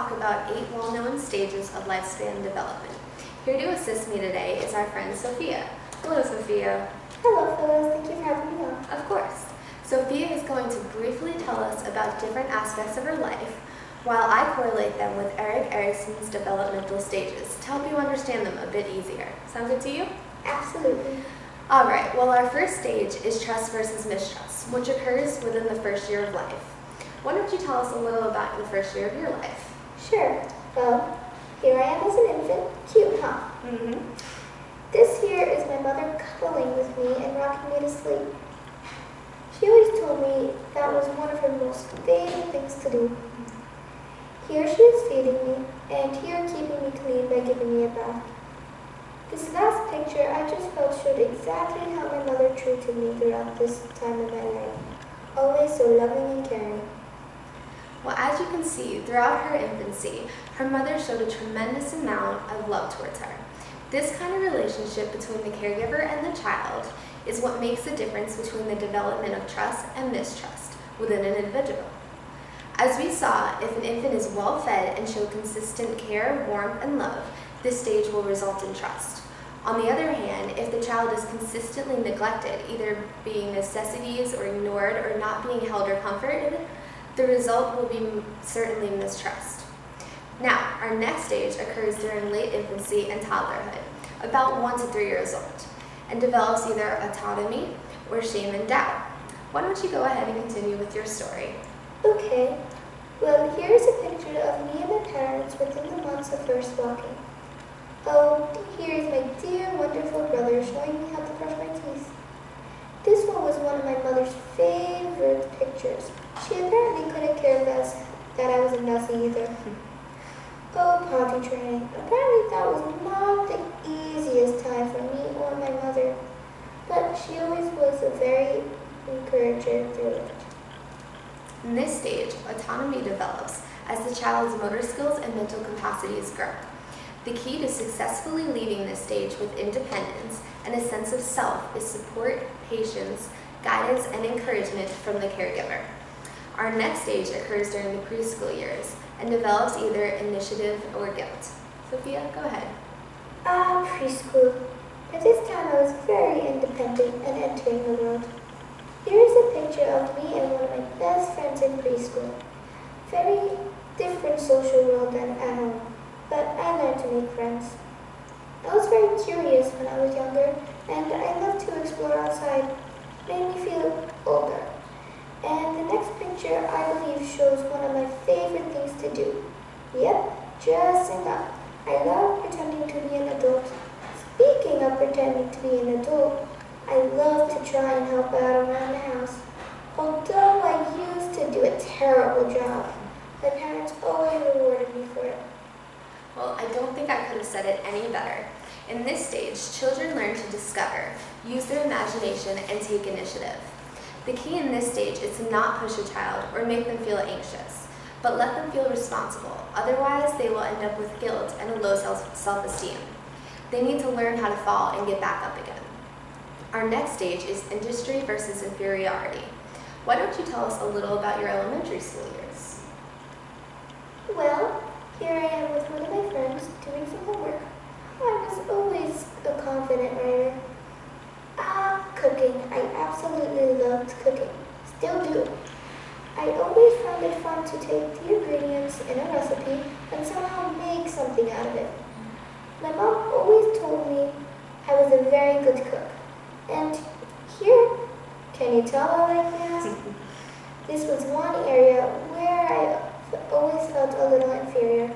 talk about 8 well-known stages of lifespan development. Here to assist me today is our friend Sophia. Hello, Sophia. Hello, Phillis. Thank you for having me on. Of course. Sophia is going to briefly tell us about different aspects of her life, while I correlate them with Erik Erikson's developmental stages to help you understand them a bit easier. Sound good to you? Absolutely. All right, well, our first stage is trust versus mistrust, which occurs within the first year of life. Why don't you tell us a little about the first year of your life? Sure. Well, here I am as an infant. Cute, huh? Mm-hmm. This here is my mother cuddling with me and rocking me to sleep. She always told me that was one of her most favorite things to do. Here she is feeding me, and here keeping me clean by giving me a bath. This last picture I just felt showed exactly how my mother treated me throughout this time of my life. Always so loving and caring. Well, as you can see, throughout her infancy, her mother showed a tremendous amount of love towards her. This kind of relationship between the caregiver and the child is what makes the difference between the development of trust and mistrust within an individual. As we saw, if an infant is well fed and show consistent care, warmth, and love, this stage will result in trust. On the other hand, if the child is consistently neglected, either being necessities or ignored or not being held or comforted, the result will be certainly mistrust. Now, our next stage occurs during late infancy and toddlerhood, about 1 to 3 years old, and develops either autonomy or shame and doubt. Why don't you go ahead and continue with your story? Okay. Well, here's a picture of me and my parents within the months of first walking. Oh, here is my dear, wonderful brother showing me how to brush my teeth. This one was one of my mother's favorite pictures. She apparently couldn't care less that I was a nussy either. Oh, potty training. Apparently that was not the easiest time for me or my mother, but she always was a very encourager through it. In this stage, autonomy develops as the child's motor skills and mental capacities grow. The key to successfully leaving this stage with independence and a sense of self is support, patience, guidance, and encouragement from the caregiver. Our next stage occurs during the preschool years and develops either initiative or guilt. Sophia, go ahead. Preschool. At this time I was very independent and entering the world. Here is a picture of me and one of my best friends in preschool. Very different social world than at home, but I learned to make friends. I was very curious when I was younger, and I loved to explore outside. It made me feel older. And the next picture, I believe, shows one of my favorite things to do. Yep, dressing up. I love pretending to be an adult. Speaking of pretending to be an adult, I love to try and help out around the house. Although I used to do a terrible job, my parents always rewarded me for it. Well, I don't think I could have said it any better. In this stage, children learn to discover, use their imagination, and take initiative. The key in this stage is to not push a child or make them feel anxious, but let them feel responsible. Otherwise, they will end up with guilt and a low self-esteem. They need to learn how to fall and get back up again. Our next stage is industry versus inferiority. Why don't you tell us a little about your elementary school years? Well, here I am with one of my friends doing some homework. I was always a confident writer. Cooking. I absolutely loved cooking. Still do. I always found it fun to take the ingredients in a recipe and somehow make something out of it. My mom always told me I was a very good cook. And here, can you tell I like math? This was one area where I always felt a little inferior.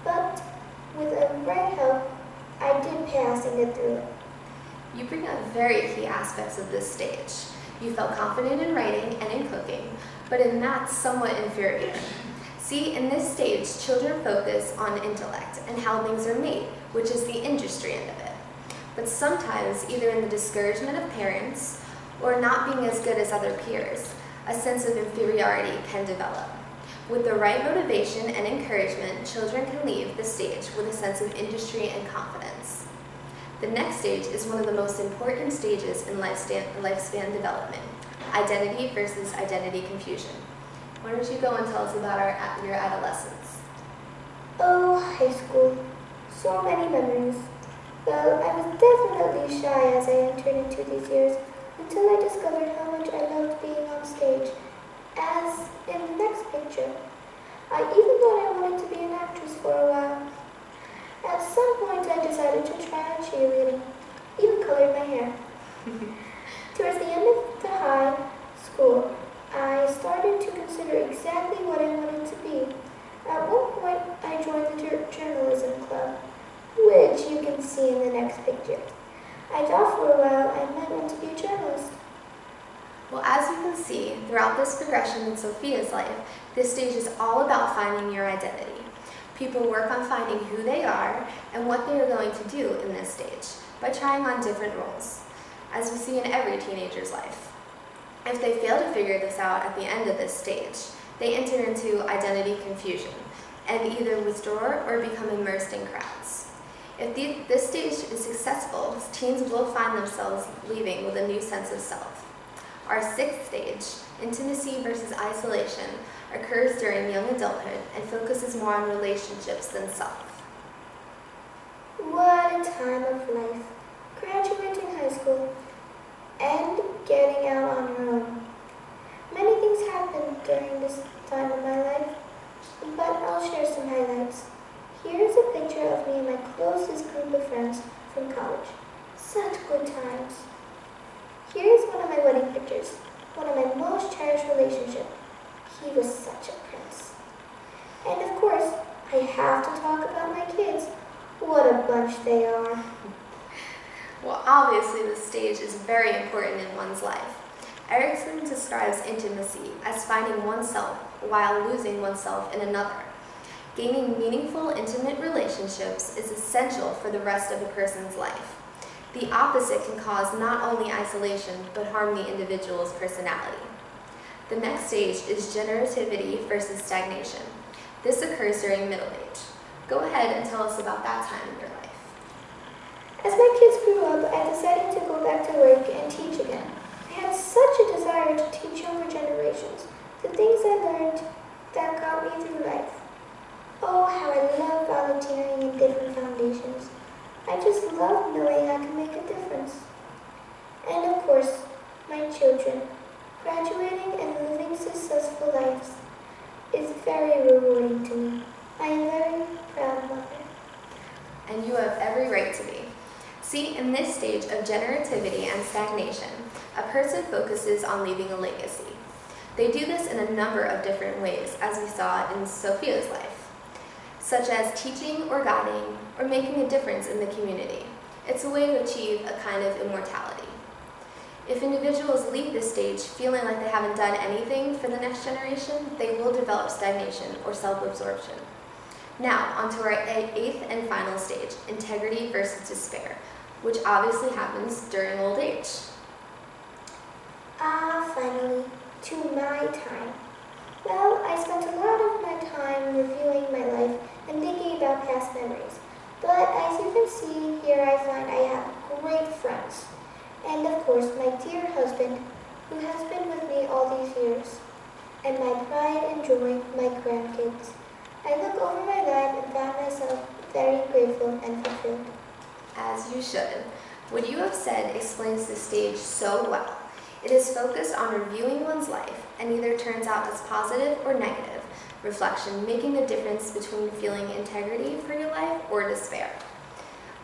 But with the right help, I did pass and get through it. You bring up very key aspects of this stage. You felt confident in writing and in cooking, but in math, somewhat inferior. See, in this stage, children focus on intellect and how things are made, which is the industry end of it. But sometimes, either in the discouragement of parents or not being as good as other peers, a sense of inferiority can develop. With the right motivation and encouragement, children can leave the stage with a sense of industry and confidence. The next stage is one of the most important stages in lifespan development, identity versus identity confusion. Why don't you go and tell us about your adolescence? Oh, high school. So many memories. Well, I was definitely shy as I entered into these years until I discovered how much I loved being on stage, as in the next picture. I even thought I wanted to be an actress for a while. At some point I decided to try out cheerleading, even colored my hair. Towards the end of the high school, I started to consider exactly what I wanted to be. At one point, I joined the journalism club, which you can see in the next picture. I thought for a while I might want to be a journalist. Well, as you can see, throughout this progression in Sophia's life, this stage is all about finding your identity. People work on finding who they are and what they are going to do in this stage by trying on different roles, as we see in every teenager's life. If they fail to figure this out at the end of this stage, they enter into identity confusion and either withdraw or become immersed in crowds. If this stage is successful, teens will find themselves leaving with a new sense of self. Our sixth stage, intimacy versus isolation, occurs during young adulthood and focuses more on relationships than self. What a time of life. Graduating high school and getting out on your own. Many things happened during this time of my life, but I'll share some highlights. Here's a picture of me and my closest group of friends from college. Such good times. Here's one of my wedding pictures, one of my most cherished relationships. He was such a prince. And of course, I have to talk about my kids. What a bunch they are. Well, obviously this stage is very important in one's life. Erickson describes intimacy as finding oneself while losing oneself in another. Gaining meaningful, intimate relationships is essential for the rest of a person's life. The opposite can cause not only isolation, but harm the individual's personality. The next stage is generativity versus stagnation. This occurs during middle age. Go ahead and tell us about that time in your life. As my kids grew up, I decided to go back to work and teach again. I had such a desire to teach younger generations the things I learned that got me through life. Oh, how I love volunteering in different foundations. I just love knowing I can make a difference. And of course, my children. Graduating and living successful lives is very rewarding to me. I am very proud mother. And you have every right to be. See, in this stage of generativity and stagnation, a person focuses on leaving a legacy. They do this in a number of different ways, as we saw in Sophia's life, such as teaching or guiding or making a difference in the community. It's a way to achieve a kind of immortality. If individuals leave this stage feeling like they haven't done anything for the next generation, they will develop stagnation or self-absorption. Now, on to our eighth and final stage, integrity versus despair, which obviously happens during old age. Finally, to my time. Well, I spent a lot of my time reviewing my life and thinking about past memories. But as you can see here, I find I have great friends. And of course, my dear husband, who has been with me all these years. And my pride and joy, my grandkids. I look over my life and found myself very grateful and fulfilled. As you should. What you have said explains this stage so well. It is focused on reviewing one's life and either turns out as positive or negative reflection, making a difference between feeling integrity for your life or despair.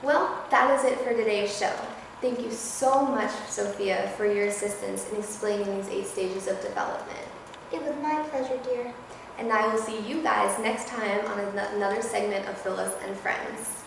Well, that is it for today's show. Thank you so much, Sophia, for your assistance in explaining these 8 stages of development. It was my pleasure, dear. And I will see you guys next time on another segment of Phillis and Friends.